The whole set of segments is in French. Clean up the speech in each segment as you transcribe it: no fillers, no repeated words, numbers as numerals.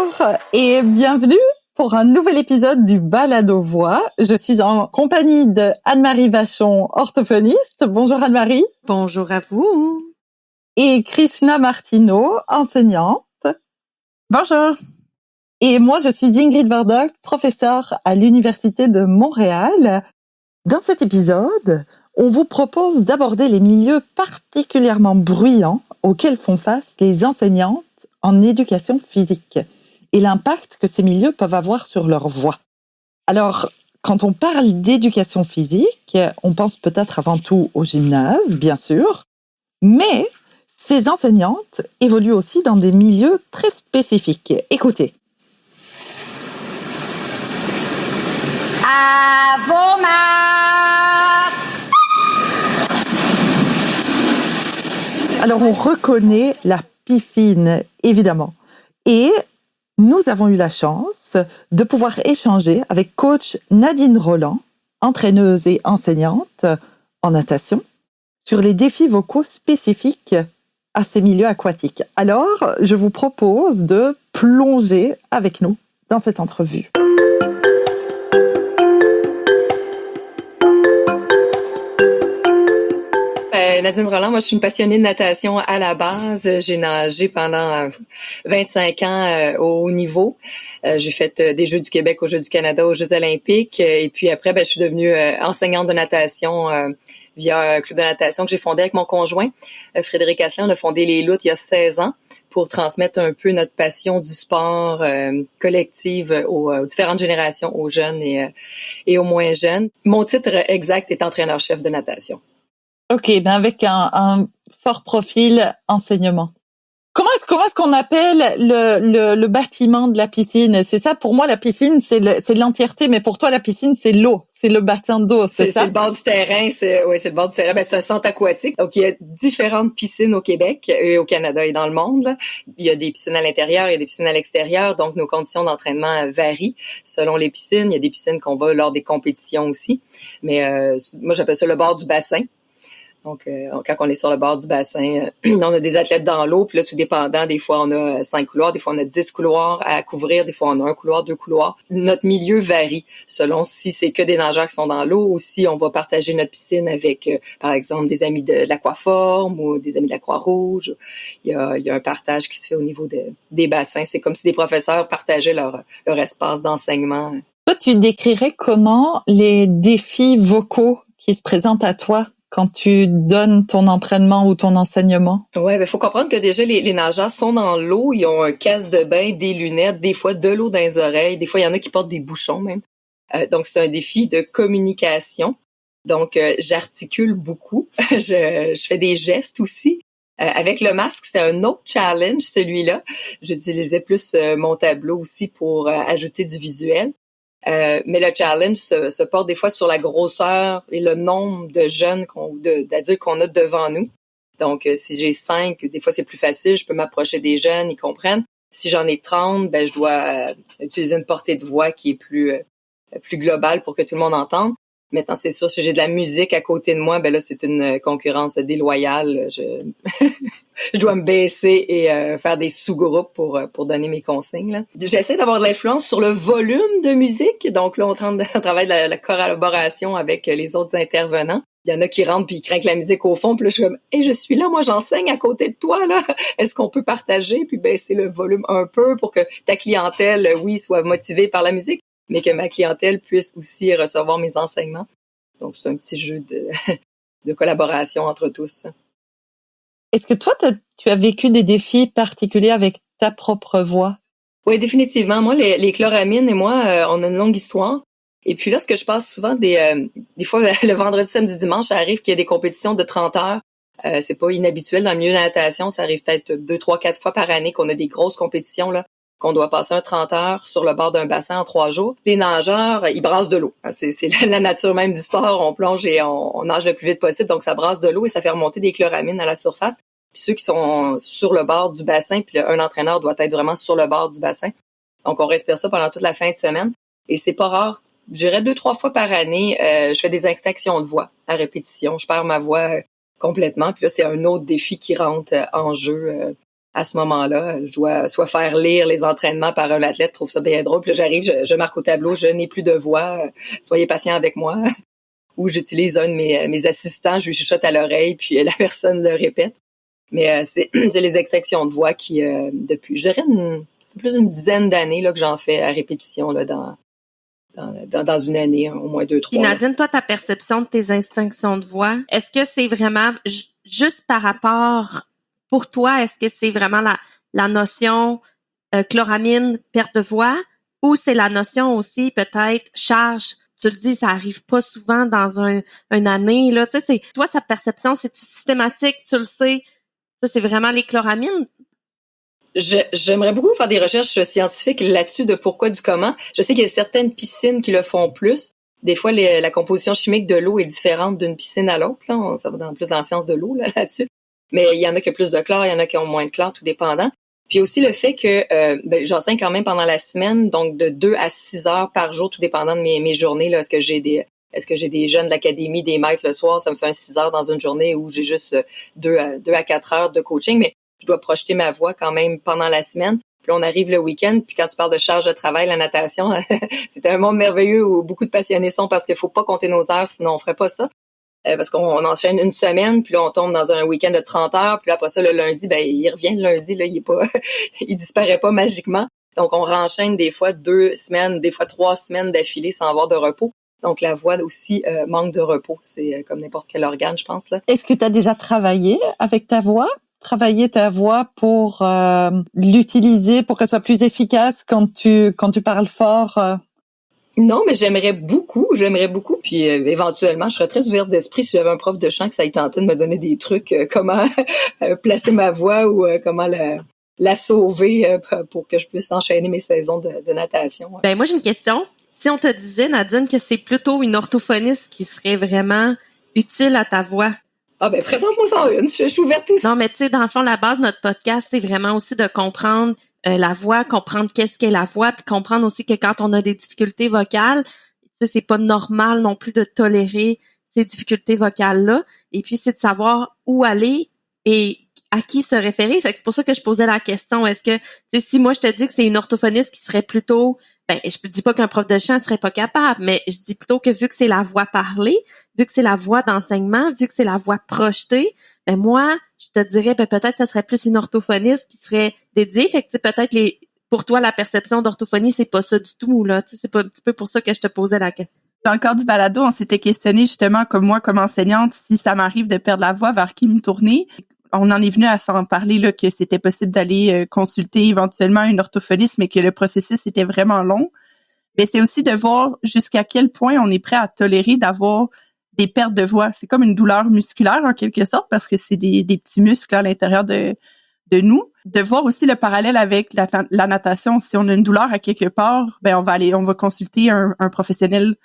Bonjour et bienvenue pour un nouvel épisode du Balado Voix. Je suis en compagnie de Anne-Marie Vachon, orthophoniste. Bonjour Anne-Marie. Bonjour à vous. Et Krishna Martineau, enseignante. Bonjour. Et moi, je suis Ingrid Vardock, professeure à l'Université de Montréal. Dans cet épisode, on vous propose d'aborder les milieux particulièrement bruyants auxquels font face les enseignantes en éducation physique et l'impact que ces milieux peuvent avoir sur leur voix. Alors, quand on parle d'éducation physique, on pense peut-être avant tout au gymnase, bien sûr, mais ces enseignantes évoluent aussi dans des milieux très spécifiques. Écoutez. À vos marques! Alors, on reconnaît la piscine, évidemment. Et nous avons eu la chance de pouvoir échanger avec coach Nadine Roland, entraîneuse et enseignante en natation, sur les défis vocaux spécifiques à ces milieux aquatiques. Alors, je vous propose de plonger avec nous dans cette entrevue. Nadine Roland, moi je suis une passionnée de natation à la base. J'ai nagé pendant 25 ans au haut niveau. J'ai fait des Jeux du Québec aux Jeux du Canada, aux Jeux olympiques. Et puis après, je suis devenue enseignante de natation via un club de natation que j'ai fondé avec mon conjoint, Frédéric Asselin. On a fondé Les Loutres il y a 16 ans pour transmettre un peu notre passion du sport collective aux différentes générations, aux jeunes et aux moins jeunes. Mon titre exact est entraîneur-chef de natation. Ok, avec un fort profil enseignement. Comment est-ce qu'on appelle le bâtiment de la piscine? C'est ça, pour moi, la piscine, c'est l'entièreté, mais pour toi, la piscine, c'est l'eau, c'est le bassin d'eau, c'est ça? C'est le bord du terrain, c'est le bord du terrain. C'est un centre aquatique. Donc, il y a différentes piscines au Québec et au Canada et dans le monde. Il y a des piscines à l'intérieur, il y a des piscines à l'extérieur. Donc, nos conditions d'entraînement varient selon les piscines. Il y a des piscines qu'on va lors des compétitions aussi. Mais moi, j'appelle ça le bord du bassin. Donc, quand on est sur le bord du bassin, on a des athlètes dans l'eau, puis là, tout dépendant, des fois, on a 5 couloirs, des fois, on a 10 couloirs à couvrir, des fois, on a 1 couloir, 2 couloirs. Notre milieu varie selon si c'est que des nageurs qui sont dans l'eau ou si on va partager notre piscine avec, par exemple, des amis de l'Aquaforme ou des amis de la Croix-Rouge. Il y a un partage qui se fait au niveau des bassins. C'est comme si des professeurs partageaient leur espace d'enseignement. Toi, tu décrirais comment les défis vocaux qui se présentent à toi quand tu donnes ton entraînement ou ton enseignement? Ouais, faut comprendre que déjà les nageurs sont dans l'eau, ils ont un casque de bain, des lunettes, des fois de l'eau dans les oreilles, des fois il y en a qui portent des bouchons même. Donc c'est un défi de communication. Donc j'articule beaucoup, je fais des gestes aussi. Avec le masque, c'était un autre challenge celui-là. J'utilisais plus mon tableau aussi pour ajouter du visuel. Mais le challenge se porte des fois sur la grosseur et le nombre de jeunes, d'adultes qu'on a devant nous. Donc, si j'ai 5, des fois c'est plus facile, je peux m'approcher des jeunes, ils comprennent. Si j'en ai 30, je dois utiliser une portée de voix qui est plus globale pour que tout le monde entende. Maintenant, c'est sûr, si j'ai de la musique à côté de moi, là, c'est une concurrence déloyale. Je dois me baisser et faire des sous-groupes pour donner mes consignes. Là. J'essaie d'avoir de l'influence sur le volume de musique. Donc là, on travaille la collaboration avec les autres intervenants. Il y en a qui rentrent puis ils craignent la musique au fond. Puis là, je suis comme, je suis là, moi, j'enseigne à côté de toi, là. Est-ce qu'on peut partager puis baisser le volume un peu pour que ta clientèle, oui, soit motivée par la musique, mais que ma clientèle puisse aussi recevoir mes enseignements. Donc, c'est un petit jeu de collaboration entre tous. Est-ce que toi, tu as vécu des défis particuliers avec ta propre voix? Oui, définitivement. Moi, les chloramines et moi, on a une longue histoire. Et puis là, ce que je passe souvent, des fois, le vendredi, samedi, dimanche, ça arrive qu'il y ait des compétitions de 30 heures. C'est pas inhabituel dans le milieu de la natation. Ça arrive peut-être 2, 3, 4 fois par année qu'on a des grosses compétitions, là, qu'on doit passer un 30 heures sur le bord d'un bassin en 3 jours. Les nageurs, ils brassent de l'eau. C'est la nature même du sport. On plonge et on nage le plus vite possible. Donc, ça brasse de l'eau et ça fait remonter des chloramines à la surface. Puis ceux qui sont sur le bord du bassin, puis un entraîneur doit être vraiment sur le bord du bassin. Donc, on respire ça pendant toute la fin de semaine. Et c'est pas rare. Je dirais 2, 3 fois par année, je fais des extractions de voix à répétition. Je perds ma voix complètement. Puis là, c'est un autre défi qui rentre en jeu à ce moment-là, je dois soit faire lire les entraînements par un athlète, trouve ça bien drôle, puis là, j'arrive, je marque au tableau, je n'ai plus de voix, soyez patient avec moi. Ou j'utilise un de mes assistants, je lui chuchote à l'oreille, puis la personne le répète. Mais c'est les extractions de voix qui, depuis, je dirais, plus d'une dizaine d'années là que j'en fais à répétition là dans une année, au moins 2-3. Et Nadine, toi, ta perception de tes instinctions de voix, est-ce que c'est vraiment juste par rapport, pour toi, est-ce que c'est vraiment la notion chloramine, perte de voix, ou c'est la notion aussi peut-être charge? Tu le dis, ça arrive pas souvent dans une année, là. Tu sais, toi, sa perception, c'est-tu systématique, tu le sais? Ça, c'est vraiment les chloramines? J'aimerais beaucoup faire des recherches scientifiques là-dessus de pourquoi, du comment. Je sais qu'il y a certaines piscines qui le font plus. Des fois, la composition chimique de l'eau est différente d'une piscine à l'autre. Là, ça va plus dans la science de l'eau là-dessus. Mais il y en a qui ont plus de chlore, il y en a qui ont moins de chlore, tout dépendant. Puis aussi le fait que j'enseigne quand même pendant la semaine, donc de 2 à 6 heures par jour, tout dépendant de mes journées. Là, est-ce que j'ai des jeunes de l'académie, des maîtres le soir, ça me fait un 6 heures dans une journée où j'ai juste 2 à 4 heures de coaching, mais je dois projeter ma voix quand même pendant la semaine. Puis là, on arrive le week-end, puis quand tu parles de charge de travail, la natation, c'est un monde merveilleux où beaucoup de passionnés sont parce qu'il faut pas compter nos heures, sinon on ferait pas ça. Parce qu'on enchaîne une semaine, puis là, on tombe dans un week-end de 30 heures, puis là, après ça, le lundi, il revient le lundi, là, il est pas, il disparaît pas magiquement. Donc, on renchaîne des fois 2 semaines, des fois 3 semaines d'affilée sans avoir de repos. Donc, la voix aussi manque de repos. C'est comme n'importe quel organe, je pense, là. Est-ce que tu as déjà travaillé avec ta voix? Travailler ta voix pour l'utiliser, pour qu'elle soit plus efficace quand tu parles fort? Non, mais j'aimerais beaucoup. Puis éventuellement, je serais très ouverte d'esprit si j'avais un prof de chant que ça ait tenté de me donner des trucs, comment placer ma voix ou comment la sauver pour que je puisse enchaîner mes saisons de natation. Ouais. Ben moi, j'ai une question. Si on te disait, Nadine, que c'est plutôt une orthophoniste qui serait vraiment utile à ta voix. Ah ben présente-moi ça en une, je suis ouverte aussi. Non, mais tu sais, dans le fond, la base de notre podcast, c'est vraiment aussi de comprendre la voix, comprendre qu'est-ce qu'est la voix, puis comprendre aussi que quand on a des difficultés vocales, tu sais, c'est pas normal non plus de tolérer ces difficultés vocales-là. Et puis, c'est de savoir où aller et à qui se référer. C'est pour ça que je posais la question. Est-ce que, tu sais, si moi je te dis que c'est une orthophoniste qui serait plutôt, je dis pas qu'un prof de chant serait pas capable, mais je dis plutôt que vu que c'est la voix parlée, vu que c'est la voix d'enseignement, vu que c'est la voix projetée, moi, je te dirais, peut-être ça serait plus une orthophoniste qui serait dédiée. Fait que, peut-être pour toi, la perception d'orthophonie, c'est pas ça du tout, là. Tu sais, c'est pas un petit peu pour ça que je te posais la question. Dans le cadre du balado, on s'était questionné justement, comme moi, comme enseignante, si ça m'arrive de perdre la voix, vers qui me tourner. On en est venu à s'en parler, là, que c'était possible d'aller consulter éventuellement une orthophoniste, mais que le processus était vraiment long. Mais c'est aussi de voir jusqu'à quel point on est prêt à tolérer d'avoir des pertes de voix. C'est comme une douleur musculaire, en quelque sorte, parce que c'est des petits muscles à l'intérieur de nous. De voir aussi le parallèle avec la natation. Si on a une douleur à quelque part, on va consulter un professionnel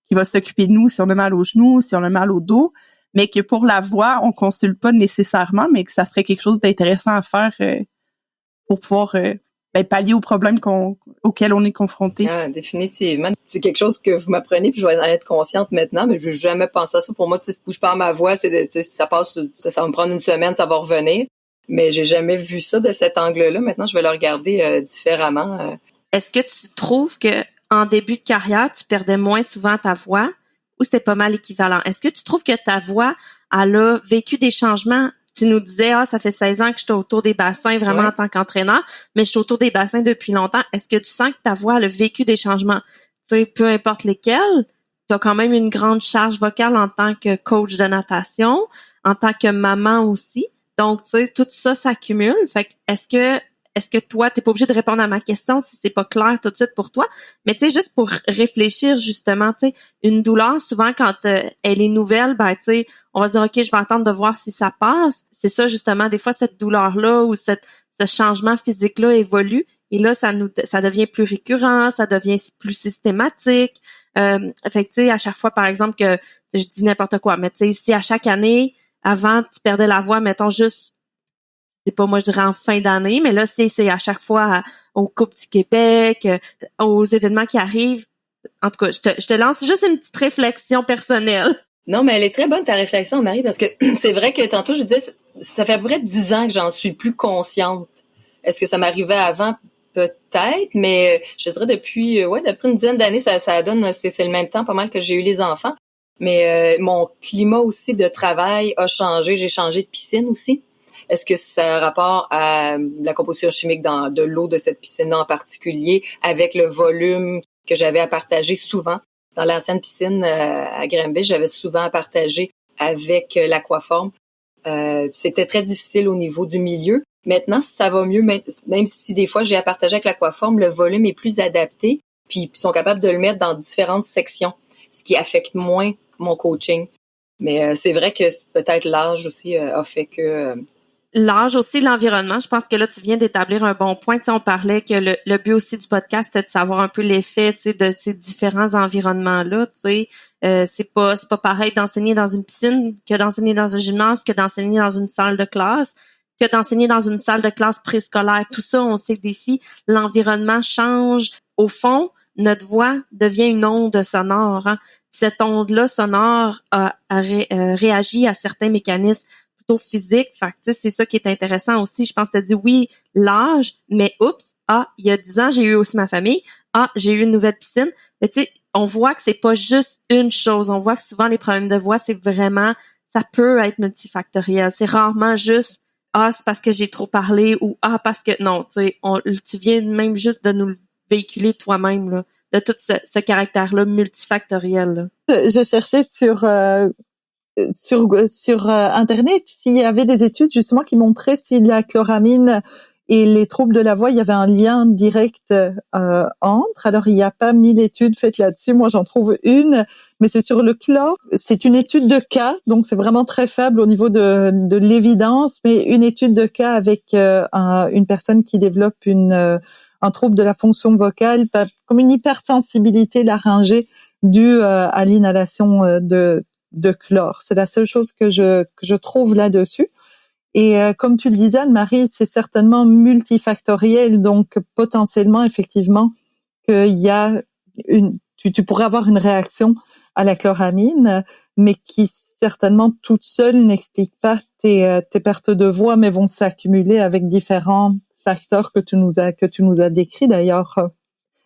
qui va s'occuper de nous si on a mal aux genoux, si on a mal au dos. Mais que pour la voix, on consulte pas nécessairement, mais que ça serait quelque chose d'intéressant à faire pour pouvoir pallier aux problèmes auxquels on est confronté. Ah, définitivement. C'est quelque chose que vous m'apprenez, puis je vais en être consciente maintenant, mais je n'ai jamais pensé à ça. Pour moi, tu sais, où je perds ma voix, ça va me prendre une semaine, ça va revenir. Mais j'ai jamais vu ça de cet angle-là. Maintenant, je vais le regarder différemment. Est-ce que tu trouves que en début de carrière, tu perdais moins souvent ta voix? Ou c'était pas mal équivalent? Est-ce que tu trouves que ta voix, elle a vécu des changements? Tu nous disais, ça fait 16 ans que je suis autour des bassins vraiment en tant qu'entraîneur, mais je suis autour des bassins depuis longtemps. Est-ce que tu sens que ta voix, elle a vécu des changements? Tu sais, peu importe lesquels, tu as quand même une grande charge vocale en tant que coach de natation, en tant que maman aussi. Donc, tu sais, tout ça s'accumule. Fait que, est-ce que toi, t'es pas obligé de répondre à ma question si c'est pas clair tout de suite pour toi, mais tu sais, juste pour réfléchir justement, tu sais, une douleur, souvent quand elle est nouvelle, tu sais, on va se dire, OK, je vais attendre de voir si ça passe. C'est ça, justement, des fois, cette douleur-là ou ce changement physique-là évolue et là, ça devient plus récurrent, ça devient plus systématique. Fait que, tu sais, à chaque fois, par exemple, que je dis n'importe quoi, mais tu sais, si à chaque année, avant, tu perdais la voix, mettons juste, c'est pas, moi, je dirais en fin d'année, mais là, c'est à chaque fois aux Coupes du Québec, aux événements qui arrivent. En tout cas, je te lance juste une petite réflexion personnelle. Non, mais elle est très bonne, ta réflexion, Marie, parce que c'est vrai que tantôt, je disais, ça fait à peu près 10 ans que j'en suis plus consciente Est-ce que ça m'arrivait avant? Peut-être, mais je dirais depuis une dizaine d'années, ça donne, c'est le même temps pas mal que j'ai eu les enfants. Mais mon climat aussi de travail a changé. J'ai changé de piscine aussi. Est-ce que ça a rapport à la composition chimique de l'eau de cette piscine-là en particulier, avec le volume que j'avais à partager souvent? Dans l'ancienne piscine à Granby, j'avais souvent à partager avec l'Aquaform. C'était très difficile au niveau du milieu. Maintenant, ça va mieux, même si des fois j'ai à partager avec l'Aquaform, le volume est plus adapté, puis ils sont capables de le mettre dans différentes sections, ce qui affecte moins mon coaching. Mais c'est vrai que peut-être l'âge aussi a fait que... L'âge aussi, l'environnement, je pense que là, tu viens d'établir un bon point. Tu sais, on parlait que le but aussi du podcast, c'était de savoir un peu l'effet, tu sais, de ces différents environnements-là, tu sais. C'est pas pareil d'enseigner dans une piscine que d'enseigner dans un gymnase, que d'enseigner dans une salle de classe, que d'enseigner dans une salle de classe préscolaire. Tout ça, on sait que des filles, l'environnement change. Au fond, notre voix devient une onde sonore. Hein. Cette onde-là sonore réagit à certains mécanismes plutôt physiques. Fait que, c'est ça qui est intéressant aussi. Je pense que tu as dit oui, l'âge, mais oups, il y a 10 ans, j'ai eu aussi ma famille. J'ai eu une nouvelle piscine. Mais tu sais, on voit que c'est pas juste une chose. On voit que souvent, les problèmes de voix, c'est vraiment, ça peut être multifactoriel. C'est rarement juste c'est parce que j'ai trop parlé ou parce que non, tu sais, tu viens même juste de nous le véhiculer toi-même là, de tout ce caractère-là multifactoriel. Là. Je cherchais sur Internet s'il y avait des études justement qui montraient si la chloramine et les troubles de la voix, il y avait un lien direct entre. Alors, il n'y a pas 1000 études faites là-dessus. Moi, j'en trouve une, mais c'est sur le chlore. C'est une étude de cas, donc c'est vraiment très faible au niveau de l'évidence, mais une étude de cas avec une personne qui développe un trouble de la fonction vocale, comme une hypersensibilité laryngée due à l'inhalation de chlore. C'est la seule chose que je trouve là-dessus. Et comme tu le disais, Anne-Marie, c'est certainement multifactoriel, donc potentiellement, effectivement, qu'il y a tu pourrais avoir une réaction à la chloramine, mais qui certainement toute seule n'explique pas tes pertes de voix, mais vont s'accumuler avec différents facteurs que tu nous as décrits d'ailleurs.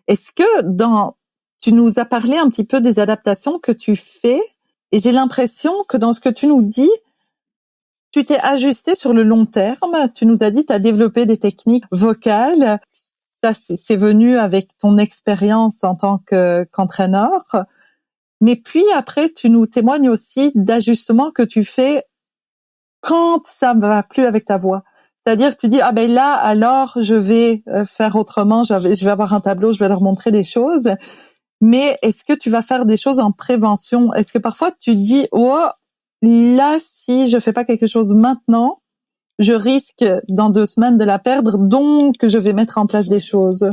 Est-ce que tu nous as parlé un petit peu des adaptations que tu fais, et j'ai l'impression que dans ce que tu nous dis, tu t'es ajusté sur le long terme. Tu nous as dit, tu as développé des techniques vocales. Ça, c'est venu avec ton expérience en tant qu'entraîneur. Mais puis après, tu nous témoignes aussi d'ajustements que tu fais quand ça ne va plus avec ta voix. C'est-à-dire que tu dis, là, alors, je vais faire autrement. Je vais avoir un tableau, je vais leur montrer des choses. Mais est-ce que tu vas faire des choses en prévention? Est-ce que parfois tu te dis, là, si je fais pas quelque chose maintenant, je risque dans 2 semaines de la perdre, donc je vais mettre en place des choses.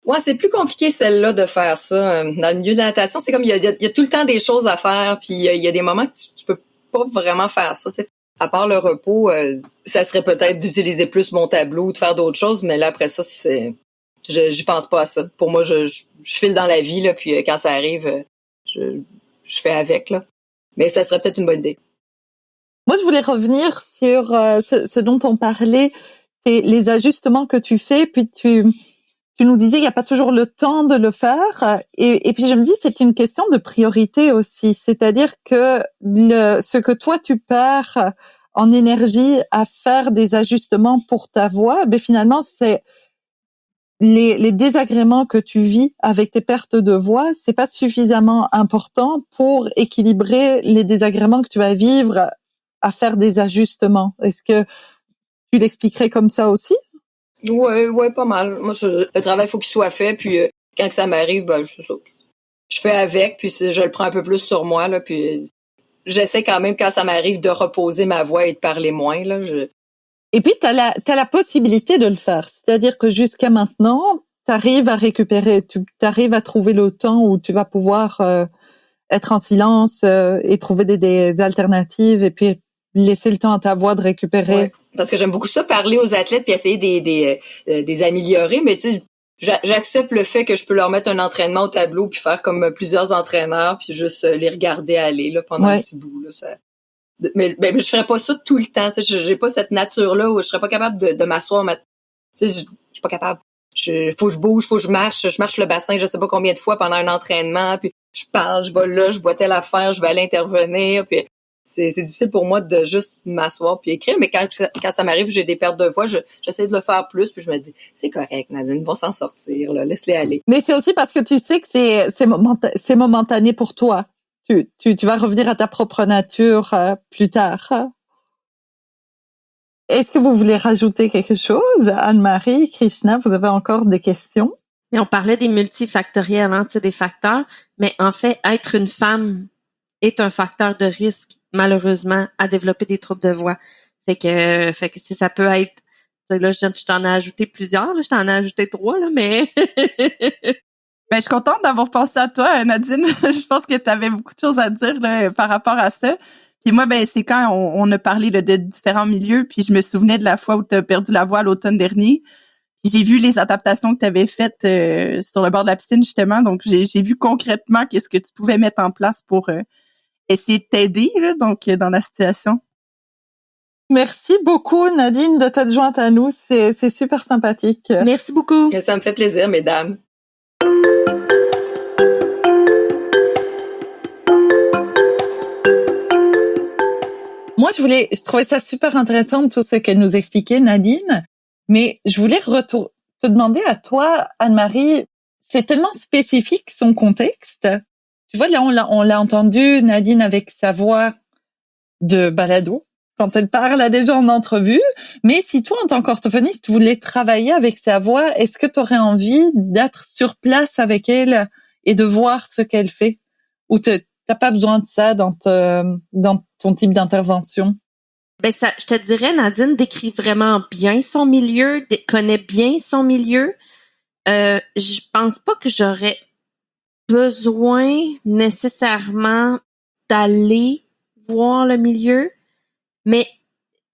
Ouais, c'est plus compliqué celle-là de faire ça. Dans le milieu de la natation, c'est comme il y a tout le temps des choses à faire, puis il y a des moments que tu peux pas vraiment faire ça. À part le repos, ça serait peut-être d'utiliser plus mon tableau ou de faire d'autres choses, mais là après ça, j'y pense pas à ça. Pour moi, je file dans la vie là, puis quand ça arrive, je fais avec là. Mais ça serait peut-être une bonne idée. Moi, je voulais revenir sur ce dont on parlait, les ajustements que tu fais, puis tu nous disais il n'y a pas toujours le temps de le faire, et puis je me dis c'est une question de priorité aussi, c'est-à-dire que ce que toi tu perds en énergie à faire des ajustements pour ta voix, finalement c'est les désagréments que tu vis avec tes pertes de voix, c'est pas suffisamment important pour équilibrer les désagréments que tu vas vivre à faire des ajustements. Est-ce que tu l'expliquerais comme ça aussi? Ouais, pas mal. Moi, le travail, faut qu'il soit fait, puis quand que ça m'arrive, je fais avec, puis je le prends un peu plus sur moi, là, puis j'essaie quand même, quand ça m'arrive, de reposer ma voix et de parler moins, là. Et puis, t'as la possibilité de le faire. C'est-à-dire que jusqu'à maintenant, t'arrives à récupérer, t'arrives à trouver le temps où tu vas pouvoir être en silence et trouver des alternatives et puis laisser le temps à ta voix de récupérer. Ouais, parce que j'aime beaucoup ça, parler aux athlètes puis essayer des améliorer, mais tu sais, j'accepte le fait que je peux leur mettre un entraînement au tableau puis faire comme plusieurs entraîneurs puis juste les regarder aller là pendant un petit bout là. Mais je ferais pas ça tout le temps. J'ai pas cette nature-là où je serais pas capable de m'asseoir Tu sais, je suis pas capable. Faut que je bouge, faut que je marche le bassin, je sais pas combien de fois pendant un entraînement, puis je parle, je vais là, je vois telle affaire, je vais aller intervenir, puis c'est difficile pour moi de juste m'asseoir puis écrire, mais quand ça m'arrive, j'ai des pertes de voix, j'essaie de le faire plus, puis je me dis, c'est correct, Nadine, ils vont s'en sortir, là, laisse-les aller. Mais c'est aussi parce que tu sais que c'est momentané pour toi. Tu vas revenir à ta propre nature plus tard. Est-ce que vous voulez rajouter quelque chose? Anne-Marie, Krishna, vous avez encore des questions? Et on parlait des multifactoriels, hein, tu sais, des facteurs, mais en fait, être une femme est un facteur de risque, malheureusement, à développer des troubles de voix. Fait que ça peut être, là, je t'en ai ajouté plusieurs, là, je t'en ai ajouté 3, là, mais... Ben, je suis contente d'avoir pensé à toi, Nadine. Je pense que tu avais beaucoup de choses à dire là, par rapport à ça. Puis moi, ben c'est quand on a parlé là, de différents milieux, puis je me souvenais de la fois où tu as perdu la voix l'automne dernier. Puis j'ai vu les adaptations que tu avais faites sur le bord de la piscine, justement. Donc, j'ai vu concrètement qu'est-ce que tu pouvais mettre en place pour essayer de t'aider là, donc dans la situation. Merci beaucoup, Nadine, de t'être jointe à nous. C'est super sympathique. Merci beaucoup. Ça me fait plaisir, mesdames. Moi, je trouvais ça super intéressant tout ce qu'elle nous expliquait, Nadine. Mais je voulais te demander à toi, Anne-Marie, c'est tellement spécifique son contexte. Tu vois, là, on l'a entendu, Nadine, avec sa voix de balado, quand elle parle à des gens en entrevue. Mais si toi, en tant qu'orthophoniste, tu voulais travailler avec sa voix, est-ce que tu aurais envie d'être sur place avec elle et de voir ce qu'elle fait? Ou t'as pas besoin de ça dans ton type d'intervention? Ben ça, je te dirais, Nadine décrit vraiment bien son milieu, connaît bien son milieu. Je pense pas que j'aurais besoin nécessairement d'aller voir le milieu, mais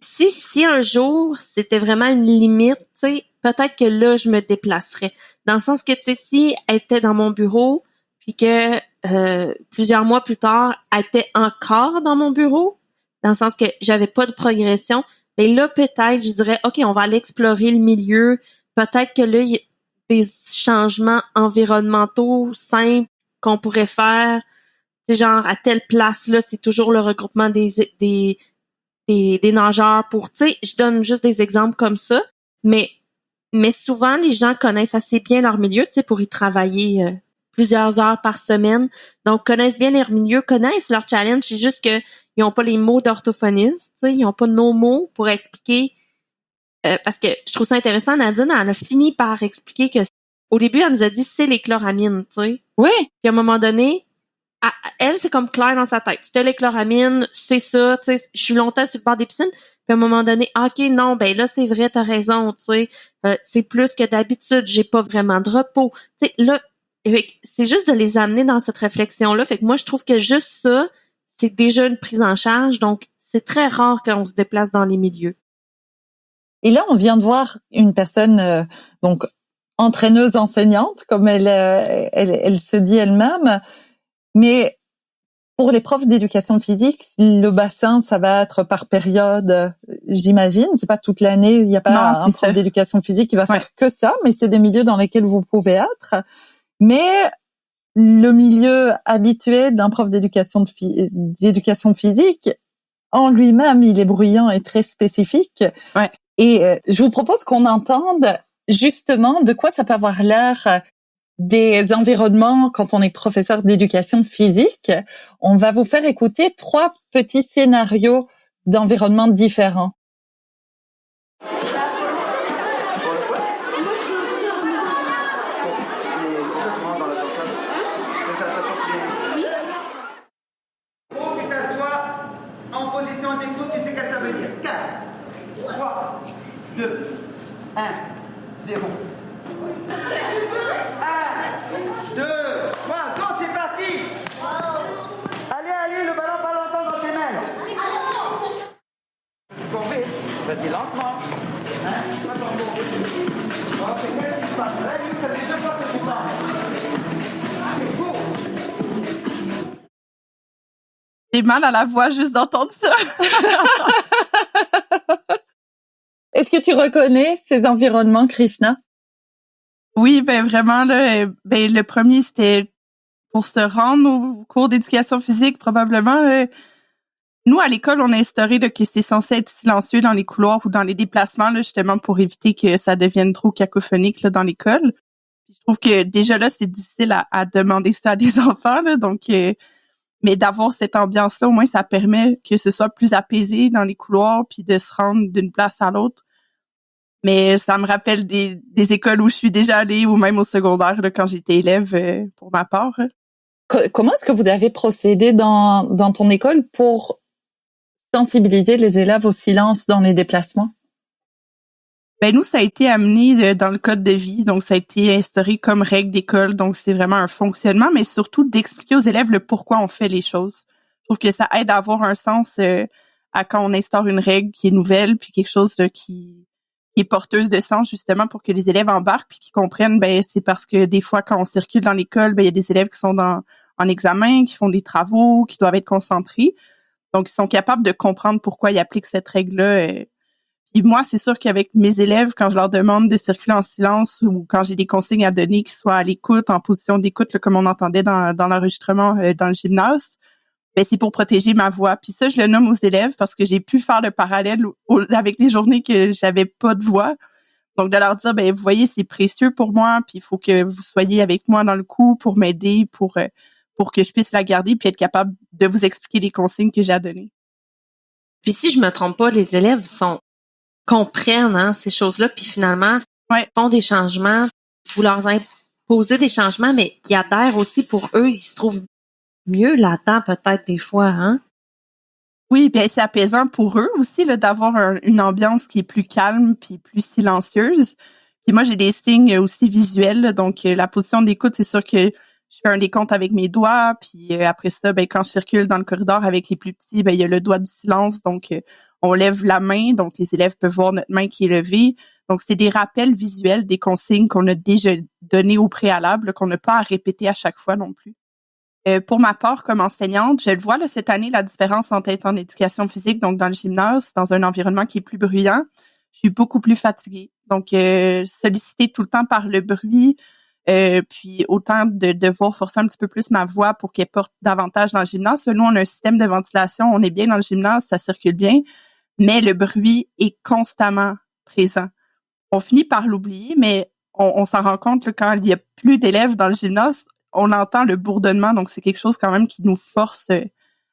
si un jour c'était vraiment une limite, tu sais, peut-être que là je me déplacerais. Dans le sens que tu sais, si elle était dans mon bureau, puis que plusieurs mois plus tard, elle était encore dans mon bureau, dans le sens que j'avais pas de progression, mais là peut-être je dirais OK, on va aller explorer le milieu, peut-être que là il y a des changements environnementaux simples qu'on pourrait faire, c'est genre à telle place là, c'est toujours le regroupement des nageurs pour, tu sais, je donne juste des exemples comme ça, mais souvent les gens connaissent assez bien leur milieu, tu sais, pour y travailler plusieurs heures par semaine. Donc, connaissent bien leur milieu, connaissent leur challenge. C'est juste que ils ont pas les mots d'orthophoniste, tu sais, ils ont pas nos mots pour expliquer. Parce que je trouve ça intéressant, Nadine, elle a fini par expliquer que au début, elle nous a dit c'est les chloramines, tu sais. Oui. Puis à un moment donné, elle, c'est comme clair dans sa tête. C'était les chloramines, c'est ça, tu sais. Je suis longtemps sur le bord des piscines. Puis à un moment donné, OK, non, ben là, c'est vrai, t'as raison, tu sais. C'est plus que d'habitude, j'ai pas vraiment de repos. Tu sais, là, c'est juste de les amener dans cette réflexion-là. Fait que moi, je trouve que juste ça, c'est déjà une prise en charge. Donc, c'est très rare qu'on se déplace dans les milieux. Et là, on vient de voir une personne, donc entraîneuse enseignante, comme elle se dit elle-même. Mais pour les profs d'éducation physique, le bassin, ça va être par période, j'imagine. C'est pas toute l'année. Il n'y a pas un prof d'éducation physique qui va faire que ça, mais c'est des milieux dans lesquels vous pouvez être. Mais le milieu habitué d'un prof d'éducation physique, en lui-même, il est bruyant et très spécifique. Ouais. Et je vous propose qu'on entende justement de quoi ça peut avoir l'air des environnements quand on est professeur d'éducation physique. On va vous faire écouter 3 petits scénarios d'environnements différents. En position d'écoute, tu sais qu'est-ce que ça veut dire. 4, 3, 2, 1, 0. 1, 2, 3, go, c'est parti. Allez, le ballon pas longtemps dans tes mains. Cours vite, vas-y lentement. Pas ton mot. Oh, c'est qu'est-ce qui se passe? Là, ça fait 2 fois que tu parles. Allez, cours. J'ai mal à la voix juste d'entendre ça. Est-ce que tu reconnais ces environnements, Krishna? Oui, ben vraiment, là, ben le premier, c'était pour se rendre au cours d'éducation physique, probablement. Nous, à l'école, on a instauré là, que c'est censé être silencieux dans les couloirs ou dans les déplacements, là, justement pour éviter que ça devienne trop cacophonique là, dans l'école. Je trouve que déjà là, c'est difficile à demander ça à des enfants, là, donc mais d'avoir cette ambiance-là, au moins, ça permet que ce soit plus apaisé dans les couloirs puis de se rendre d'une place à l'autre. Mais ça me rappelle des écoles où je suis déjà allée ou même au secondaire là, quand j'étais élève pour ma part. Comment est-ce que vous avez procédé dans ton école pour sensibiliser les élèves au silence dans les déplacements? Ben nous, ça a été amené dans le code de vie, donc ça a été instauré comme règle d'école, donc c'est vraiment un fonctionnement, mais surtout d'expliquer aux élèves le pourquoi on fait les choses. Je trouve que ça aide à avoir un sens à quand on instaure une règle qui est nouvelle, puis quelque chose là, qui est porteuse de sens justement pour que les élèves embarquent puis qu'ils comprennent. Ben c'est parce que des fois quand on circule dans l'école, ben il y a des élèves qui sont en examen, qui font des travaux, qui doivent être concentrés, donc ils sont capables de comprendre pourquoi ils appliquent cette règle-là. Puis moi, c'est sûr qu'avec mes élèves, quand je leur demande de circuler en silence ou quand j'ai des consignes à donner, qu'ils soient à l'écoute, en position d'écoute, là, comme on entendait dans l'enregistrement dans le gymnase, ben c'est pour protéger ma voix. Puis ça, je le nomme aux élèves parce que j'ai pu faire le parallèle avec les journées que j'avais pas de voix. Donc de leur dire, ben vous voyez, c'est précieux pour moi, puis il faut que vous soyez avec moi dans le coup pour m'aider, pour que je puisse la garder, puis être capable de vous expliquer les consignes que j'ai à donner. Puis si je me trompe pas, les élèves comprennent ces choses-là, puis finalement font des changements. Vous leur imposez des changements, mais qui adhèrent aussi pour eux. Ils se trouvent mieux là-dedans peut-être des fois, hein? Oui, bien c'est apaisant pour eux aussi là d'avoir une ambiance qui est plus calme puis plus silencieuse. Puis moi j'ai des signes aussi visuels, là, donc la position d'écoute, c'est sûr que je fais un décompte avec mes doigts, puis après ça, ben quand je circule dans le corridor avec les plus petits, ben il y a le doigt du silence, donc on lève la main, donc les élèves peuvent voir notre main qui est levée. Donc c'est des rappels visuels, des consignes qu'on a déjà données au préalable, là, qu'on n'a pas à répéter à chaque fois non plus. Pour ma part, comme enseignante, je le vois là, cette année, la différence entre être en éducation physique, donc dans le gymnase, dans un environnement qui est plus bruyant. Je suis beaucoup plus fatiguée. Donc, sollicitée tout le temps par le bruit, puis autant de devoir forcer un petit peu plus ma voix pour qu'elle porte davantage dans le gymnase. Nous, on a un système de ventilation, on est bien dans le gymnase, ça circule bien, mais le bruit est constamment présent. On finit par l'oublier, mais on s'en rend compte là, quand il y a plus d'élèves dans le gymnase, on entend le bourdonnement, donc c'est quelque chose quand même qui nous force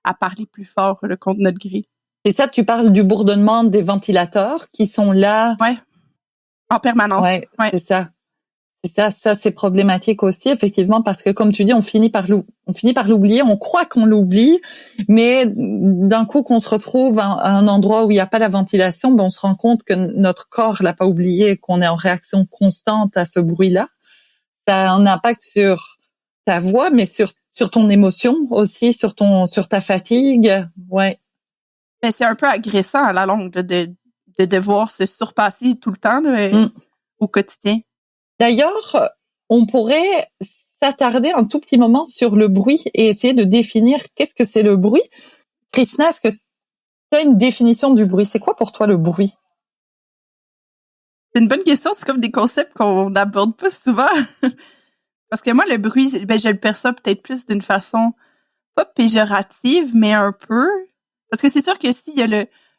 à parler plus fort là, contre notre gré. C'est ça, tu parles du bourdonnement des ventilateurs qui sont là. Ouais, en permanence. Ouais. C'est ça. Ça c'est problématique aussi effectivement parce que comme tu dis, on finit par l'oublier, on croit qu'on l'oublie, mais d'un coup qu'on se retrouve à un endroit où il n'y a pas la ventilation, ben on se rend compte que notre corps l'a pas oublié, qu'on est en réaction constante à ce bruit-là. Ça a un impact sur ta voix, mais sur ton émotion aussi, sur ta fatigue. Ouais. Mais c'est un peu agressant à la longue là, de devoir se surpasser tout le temps là, au quotidien. D'ailleurs, on pourrait s'attarder un tout petit moment sur le bruit et essayer de définir qu'est-ce que c'est le bruit. Krishna, est-ce que tu as une définition du bruit? C'est quoi pour toi le bruit? C'est une bonne question. C'est comme des concepts qu'on n'aborde pas souvent. Parce que moi, le bruit, je le perçois peut-être plus d'une façon pas péjorative, mais un peu. Parce que c'est sûr que s'il y a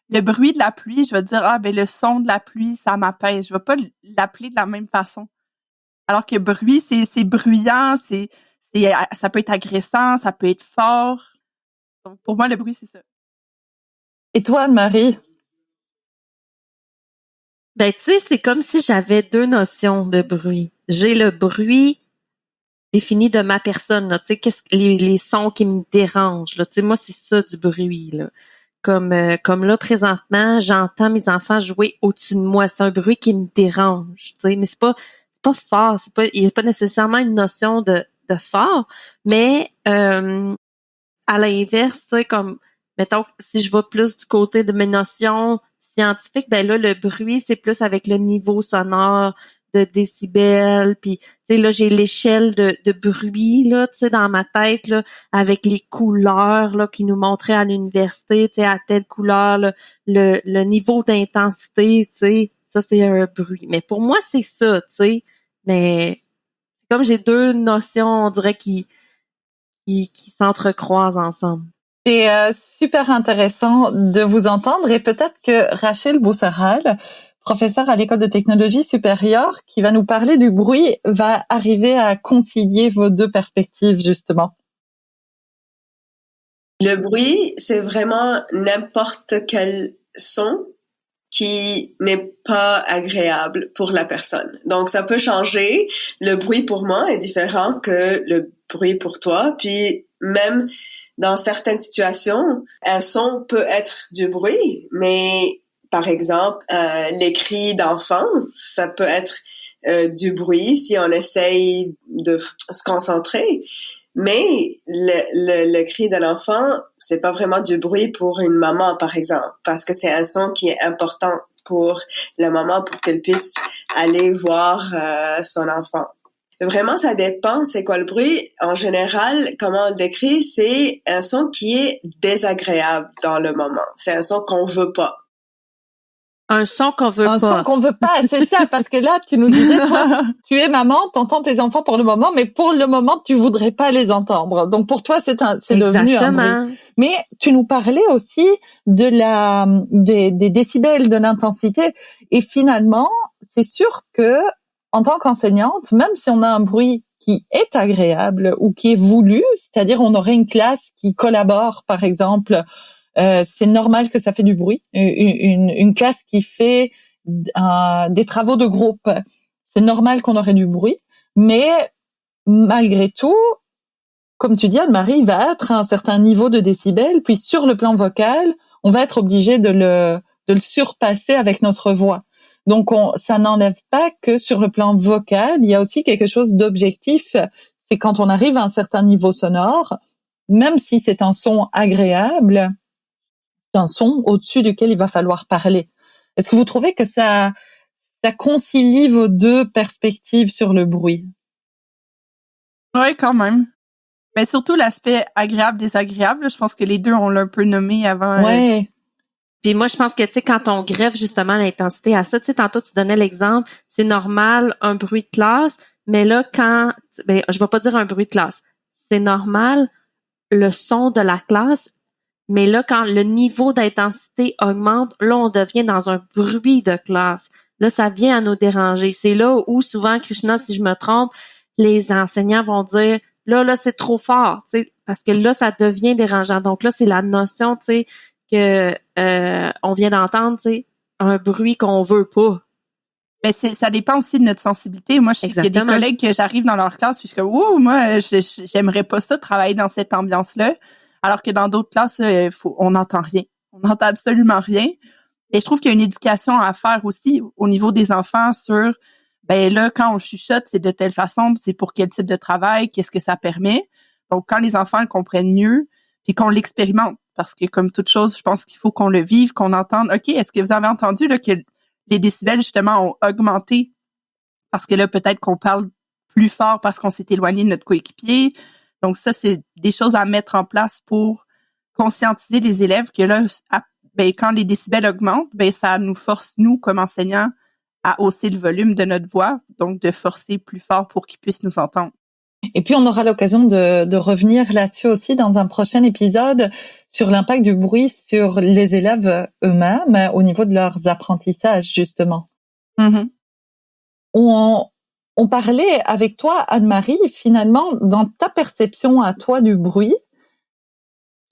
le bruit de la pluie, je vais dire, le son de la pluie, ça m'apaise. Je vais pas l'appeler de la même façon. Alors que bruit, c'est bruyant, ça peut être agressant, ça peut être fort. Donc, pour moi, le bruit, c'est ça. Et toi, Anne-Marie? Ben, tu sais, c'est comme si j'avais deux notions de bruit. J'ai le bruit défini de ma personne, là. Tu sais, les sons qui me dérangent, là. Tu sais, moi, c'est ça du bruit, là. Comme là, présentement, j'entends mes enfants jouer au-dessus de moi. C'est un bruit qui me dérange, tu sais, mais c'est pas fort, il n'y a pas nécessairement une notion de fort, mais à l'inverse, tu sais, comme mettons si je vais plus du côté de mes notions scientifiques, ben là le bruit c'est plus avec le niveau sonore de décibels, puis tu sais là j'ai l'échelle de bruit là, tu sais dans ma tête là avec les couleurs là qui nous montraient à l'université, tu sais à telle couleur là, le niveau d'intensité, tu sais, ça c'est un bruit. Mais pour moi c'est ça, tu sais. Mais comme j'ai deux notions, on dirait qui s'entrecroisent ensemble. C'est super intéressant de vous entendre et peut-être que Rachel Boussaral, professeure à l'École de technologie supérieure, qui va nous parler du bruit, va arriver à concilier vos deux perspectives, justement. Le bruit, c'est vraiment n'importe quel son qui n'est pas agréable pour la personne. Donc, ça peut changer. Le bruit pour moi est différent que le bruit pour toi. Puis, même dans certaines situations, un son peut être du bruit, mais par exemple, les cris d'enfants, ça peut être du bruit si on essaye de se concentrer. Mais le cri d'un enfant, c'est pas vraiment du bruit pour une maman, par exemple, parce que c'est un son qui est important pour la maman pour qu'elle puisse aller voir son enfant. Vraiment, ça dépend. C'est quoi le bruit? En général, comment on le décrit, c'est un son qui est désagréable dans le moment. C'est un son qu'on veut pas. Un son qu'on veut pas. Un son qu'on veut pas, c'est ça, parce que là, tu nous disais, toi, tu es maman, t'entends tes enfants pour le moment, mais pour le moment, tu voudrais pas les entendre. Donc, pour toi, c'est devenu un bruit. Mais tu nous parlais aussi des décibels, de l'intensité. Et finalement, c'est sûr que, en tant qu'enseignante, même si on a un bruit qui est agréable ou qui est voulu, c'est-à-dire on aurait une classe qui collabore, par exemple, c'est normal que ça fait du bruit. Une classe qui fait des travaux de groupe, c'est normal qu'on aurait du bruit. Mais malgré tout, comme tu dis, Anne-Marie, il va être à un certain niveau de décibels. Puis sur le plan vocal, on va être obligé de le surpasser avec notre voix. Donc, ça n'enlève pas que sur le plan vocal, il y a aussi quelque chose d'objectif. C'est quand on arrive à un certain niveau sonore, même si c'est un son agréable, c'est un son au-dessus duquel il va falloir parler. Est-ce que vous trouvez que ça concilie vos deux perspectives sur le bruit? Oui, quand même. Mais surtout l'aspect agréable-désagréable, je pense que les deux, on l'a un peu nommé avant. Ouais. Puis moi, je pense que, tu sais, quand on greffe justement l'intensité à ça, tu sais, tantôt, tu donnais l'exemple, c'est normal un bruit de classe, mais là, je vais pas dire un bruit de classe, c'est normal le son de la classe, mais là, quand le niveau d'intensité augmente, là, on devient dans un bruit de classe. Là, ça vient à nous déranger. C'est là où, souvent, Krishna, si je me trompe, les enseignants vont dire, là, c'est trop fort, tu sais, parce que là, ça devient dérangeant. Donc là, c'est la notion, tu sais, que on vient d'entendre, tu sais, un bruit qu'on veut pas. Mais ça dépend aussi de notre sensibilité. Moi, je sais qu'il y a des collègues que j'arrive dans leur classe puis je suis comme, wow, moi, j'aimerais pas ça travailler dans cette ambiance-là. Alors que dans d'autres classes, on n'entend rien. On n'entend absolument rien. Et je trouve qu'il y a une éducation à faire aussi au niveau des enfants sur, ben là, quand on chuchote, c'est de telle façon, c'est pour quel type de travail, qu'est-ce que ça permet. Donc, quand les enfants le comprennent mieux, puis qu'on l'expérimente, parce que comme toute chose, je pense qu'il faut qu'on le vive, qu'on entende. OK, est-ce que vous avez entendu là, que les décibels, justement, ont augmenté? Parce que là, peut-être qu'on parle plus fort parce qu'on s'est éloigné de notre coéquipier. Donc ça, c'est des choses à mettre en place pour conscientiser les élèves que là, quand les décibels augmentent, ça nous force, nous, comme enseignants, à hausser le volume de notre voix, donc de forcer plus fort pour qu'ils puissent nous entendre. Et puis, on aura l'occasion de revenir là-dessus aussi dans un prochain épisode sur l'impact du bruit sur les élèves eux-mêmes au niveau de leurs apprentissages, justement. Mm-hmm. On parlait avec toi, Anne-Marie, finalement, dans ta perception à toi du bruit,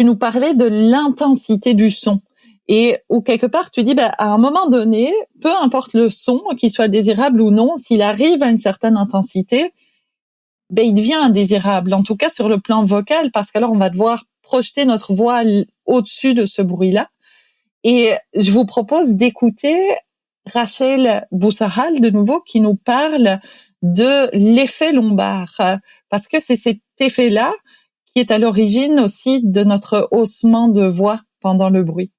tu nous parlais de l'intensité du son. Et où quelque part, tu dis, à un moment donné, peu importe le son, qu'il soit désirable ou non, s'il arrive à une certaine intensité, il devient indésirable, en tout cas sur le plan vocal, parce qu'alors on va devoir projeter notre voix au-dessus de ce bruit-là. Et je vous propose d'écouter Rachel Boussaral de nouveau qui nous parle de l'effet lombaire, parce que c'est cet effet-là qui est à l'origine aussi de notre haussement de voix pendant le bruit.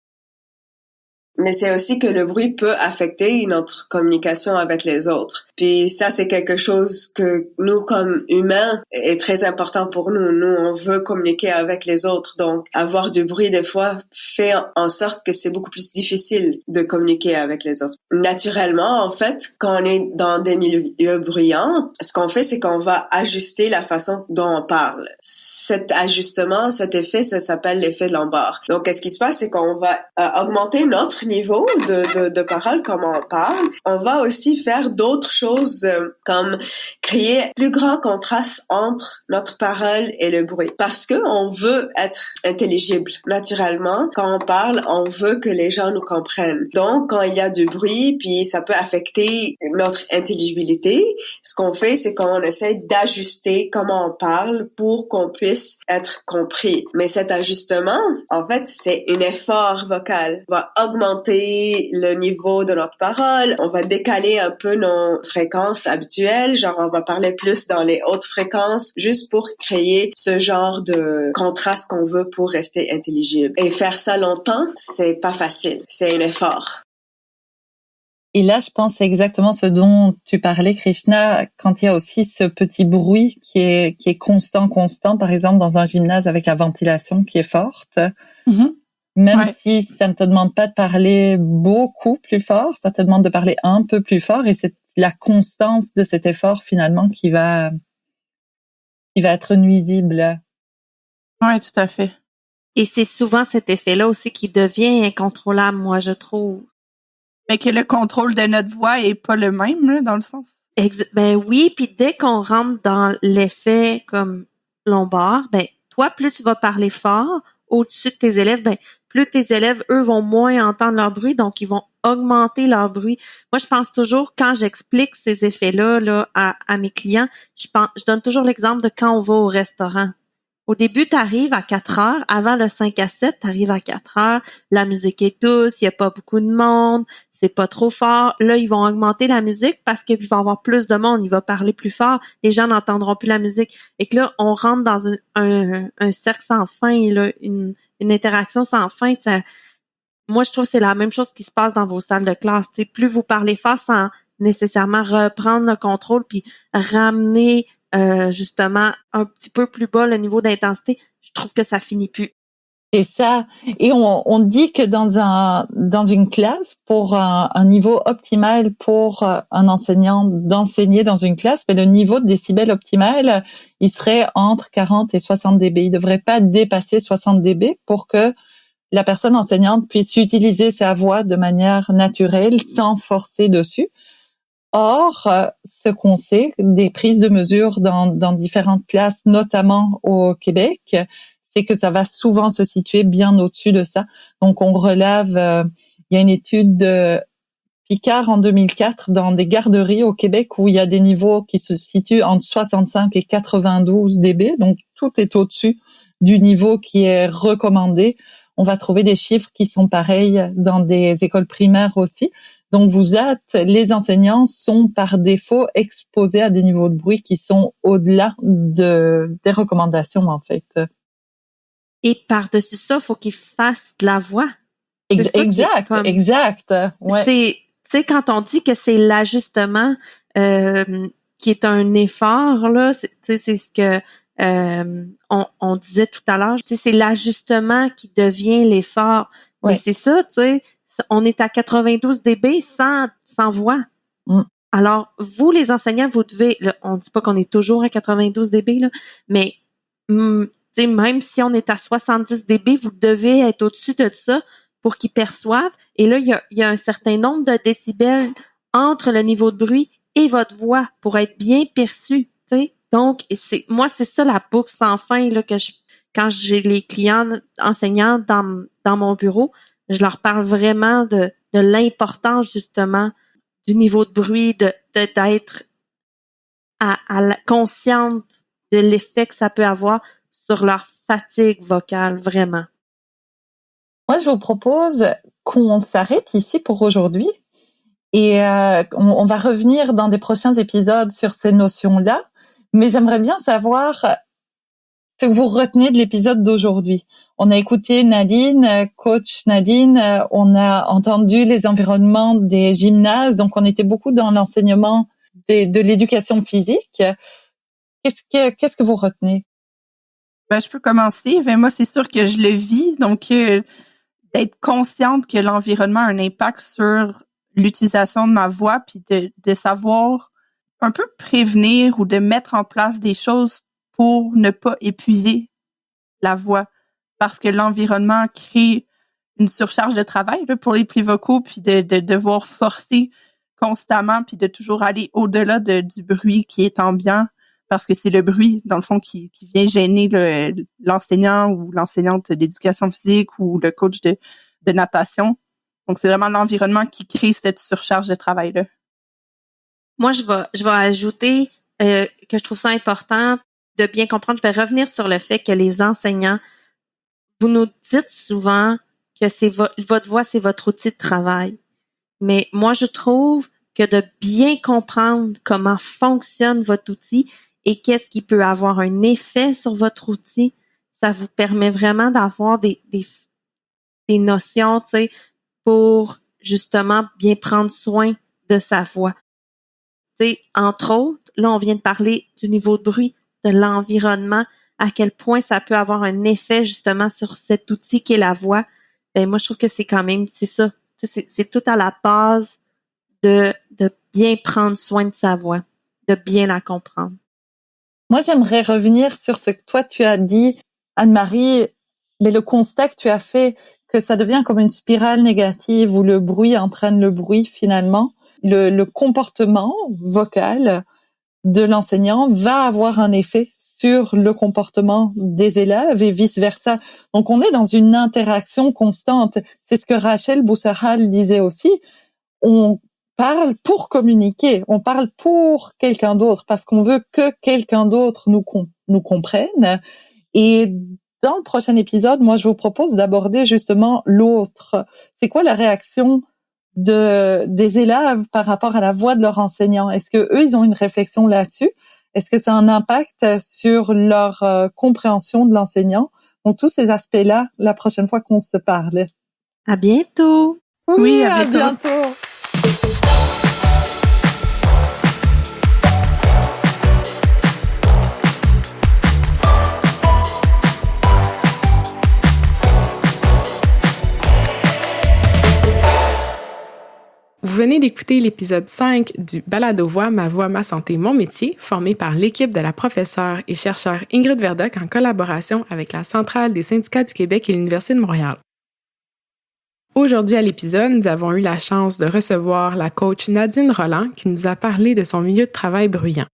mais c'est aussi que le bruit peut affecter notre communication avec les autres. Puis ça, c'est quelque chose que nous, comme humains, est très important pour nous. Nous, on veut communiquer avec les autres. Donc, avoir du bruit, des fois, fait en sorte que c'est beaucoup plus difficile de communiquer avec les autres. Naturellement, en fait, quand on est dans des milieux bruyants, ce qu'on fait, c'est qu'on va ajuster la façon dont on parle. Cet ajustement, cet effet, ça s'appelle l'effet de Lombard. Donc, qu'est-ce qui se passe, c'est qu'on va augmenter notre niveau de parole, comment on parle. On va aussi faire d'autres choses comme créer plus grand contraste entre notre parole et le bruit. Parce que on veut être intelligible. Naturellement, quand on parle, on veut que les gens nous comprennent. Donc, quand il y a du bruit, puis ça peut affecter notre intelligibilité, ce qu'on fait, c'est qu'on essaie d'ajuster comment on parle pour qu'on puisse être compris. Mais cet ajustement, en fait, c'est un effort vocal. On va augmenter le niveau de notre parole, on va décaler un peu nos fréquences habituelles, genre on va parler plus dans les hautes fréquences, juste pour créer ce genre de contraste qu'on veut pour rester intelligible. Et faire ça longtemps, c'est pas facile, c'est un effort. Et là, je pense c'est exactement ce dont tu parlais, Krishna, quand il y a aussi ce petit bruit qui est constant, par exemple dans un gymnase avec la ventilation qui est forte. Mm-hmm. Même si ça ne te demande pas de parler beaucoup plus fort, ça te demande de parler un peu plus fort et c'est la constance de cet effort finalement qui va être nuisible. Oui, tout à fait. Et c'est souvent cet effet-là aussi qui devient incontrôlable, moi, je trouve. Mais que le contrôle de notre voix est pas le même, là, dans le sens. Ben oui, puis dès qu'on rentre dans l'effet comme Lombard, ben toi, plus tu vas parler fort au-dessus de tes élèves, ben plus tes élèves, eux, vont moins entendre leur bruit, donc ils vont augmenter leur bruit. Moi, je pense toujours, quand j'explique ces effets-là là, à mes clients, je donne toujours l'exemple de quand on va au restaurant. Au début, t'arrives à 4 heures. Avant le 5 à 7, t'arrives à 4 heures. La musique est douce, il y a pas beaucoup de monde, c'est pas trop fort. Là, ils vont augmenter la musique parce qu'il va y avoir plus de monde, il va parler plus fort, les gens n'entendront plus la musique. Et que là, on rentre dans un cercle sans fin, là, une interaction sans fin. Ça, moi, je trouve que c'est la même chose qui se passe dans vos salles de classe. T'sais, plus vous parlez fort sans nécessairement reprendre le contrôle puis ramener justement un petit peu plus bas le niveau d'intensité, je trouve que ça finit plus. C'est ça. Et on dit que dans une classe, pour un niveau optimal pour un enseignant d'enseigner dans une classe, mais le niveau de décibel optimal, il serait entre 40 et 60 dB. Il devrait pas dépasser 60 dB pour que la personne enseignante puisse utiliser sa voix de manière naturelle sans forcer dessus. Or, ce qu'on sait des prises de mesures dans différentes classes, notamment au Québec, c'est que ça va souvent se situer bien au-dessus de ça. Donc, on relève, il y a une étude de Picard en 2004 dans des garderies au Québec où il y a des niveaux qui se situent entre 65 et 92 dB. Donc, tout est au-dessus du niveau qui est recommandé. On va trouver des chiffres qui sont pareils dans des écoles primaires aussi. Donc, les enseignants sont par défaut exposés à des niveaux de bruit qui sont au-delà des recommandations, en fait. Et par-dessus ça, faut qu'ils fassent de la voix. Exact. Ouais. C'est, tu sais, quand on dit que c'est l'ajustement qui est un effort, là, c'est ce que on disait tout à l'heure. Tu sais, c'est l'ajustement qui devient l'effort. Ouais. Mais c'est ça, tu sais. On est à 92 dB sans voix. Mm. Alors, vous, les enseignants, vous devez, là, on dit pas qu'on est toujours à 92 dB, là, mais même si on est à 70 dB, vous devez être au-dessus de ça pour qu'ils perçoivent. Et là, il y a un certain nombre de décibels entre le niveau de bruit et votre voix pour être bien perçu. T'sais. Donc, c'est ça la boucle sans fin là que quand j'ai les clients enseignants dans mon bureau, je leur parle vraiment de l'importance justement du niveau de bruit, d'être consciente de l'effet que ça peut avoir sur leur fatigue vocale, vraiment. Moi, je vous propose qu'on s'arrête ici pour aujourd'hui et on va revenir dans des prochains épisodes sur ces notions-là. Mais j'aimerais bien savoir ce que vous retenez de l'épisode d'aujourd'hui. On a écouté Nadine, coach Nadine, on a entendu les environnements des gymnases, donc on était beaucoup dans l'enseignement de l'éducation physique. Qu'est-ce que vous retenez? Je peux commencer. Moi, c'est sûr que je le vis, donc d'être consciente que l'environnement a un impact sur l'utilisation de ma voix, puis de savoir un peu prévenir ou de mettre en place des choses pour ne pas épuiser la voix, parce que l'environnement crée une surcharge de travail là, pour les plis vocaux, puis de devoir forcer constamment, puis de toujours aller au-delà du bruit qui est ambiant, parce que c'est le bruit, dans le fond, qui vient gêner l'enseignant ou l'enseignante d'éducation physique ou le coach de natation. Donc, c'est vraiment l'environnement qui crée cette surcharge de travail-là. Moi, je vais ajouter que je trouve ça important de bien comprendre. Je vais revenir sur le fait que les enseignants, vous nous dites souvent que c'est votre voix, c'est votre outil de travail. Mais moi, je trouve que de bien comprendre comment fonctionne votre outil et qu'est-ce qui peut avoir un effet sur votre outil, ça vous permet vraiment d'avoir des notions, tu sais, pour justement bien prendre soin de sa voix. Tu sais, entre autres, là, on vient de parler du niveau de bruit, de l'environnement, à quel point ça peut avoir un effet justement sur cet outil qu'est la voix. Moi, je trouve que c'est quand même, c'est ça. C'est tout à la base de bien prendre soin de sa voix, de bien la comprendre. Moi, j'aimerais revenir sur ce que toi, tu as dit, Anne-Marie, mais le constat que tu as fait, que ça devient comme une spirale négative où le bruit entraîne le bruit finalement. Le comportement vocal de l'enseignant va avoir un effet sur le comportement des élèves et vice-versa. Donc, on est dans une interaction constante. C'est ce que Rachel Boussahal disait aussi. On parle pour communiquer, on parle pour quelqu'un d'autre parce qu'on veut que quelqu'un d'autre nous comprenne. Et dans le prochain épisode, moi, je vous propose d'aborder justement l'autre. C'est quoi la réaction des élèves par rapport à la voix de leur enseignant? Est-ce que eux, ils ont une réflexion là-dessus? Est-ce que ça a un impact sur leur compréhension de l'enseignant? Donc, tous ces aspects-là, la prochaine fois qu'on se parle. À bientôt! Oui, à bientôt! Vous venez d'écouter l'épisode 5 du Balado Voix, ma voix, ma santé, mon métier, formé par l'équipe de la professeure et chercheure Ingrid Verdoc en collaboration avec la Centrale des syndicats du Québec et l'Université de Montréal. Aujourd'hui à l'épisode, nous avons eu la chance de recevoir la coach Nadine Roland qui nous a parlé de son milieu de travail bruyant.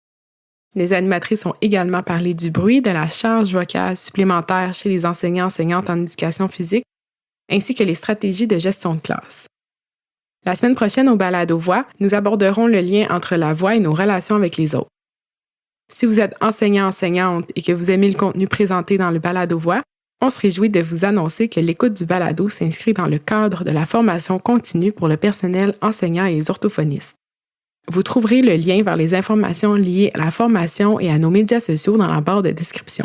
Les animatrices ont également parlé du bruit, de la charge vocale supplémentaire chez les enseignants-enseignantes en éducation physique, ainsi que les stratégies de gestion de classe. La semaine prochaine, au Balado Voix, nous aborderons le lien entre la voix et nos relations avec les autres. Si vous êtes enseignant-enseignante et que vous aimez le contenu présenté dans le Balado Voix, on se réjouit de vous annoncer que l'écoute du balado s'inscrit dans le cadre de la formation continue pour le personnel enseignant et les orthophonistes. Vous trouverez le lien vers les informations liées à la formation et à nos médias sociaux dans la barre de description.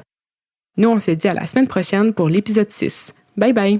Nous, on se dit à la semaine prochaine pour l'épisode 6. Bye bye!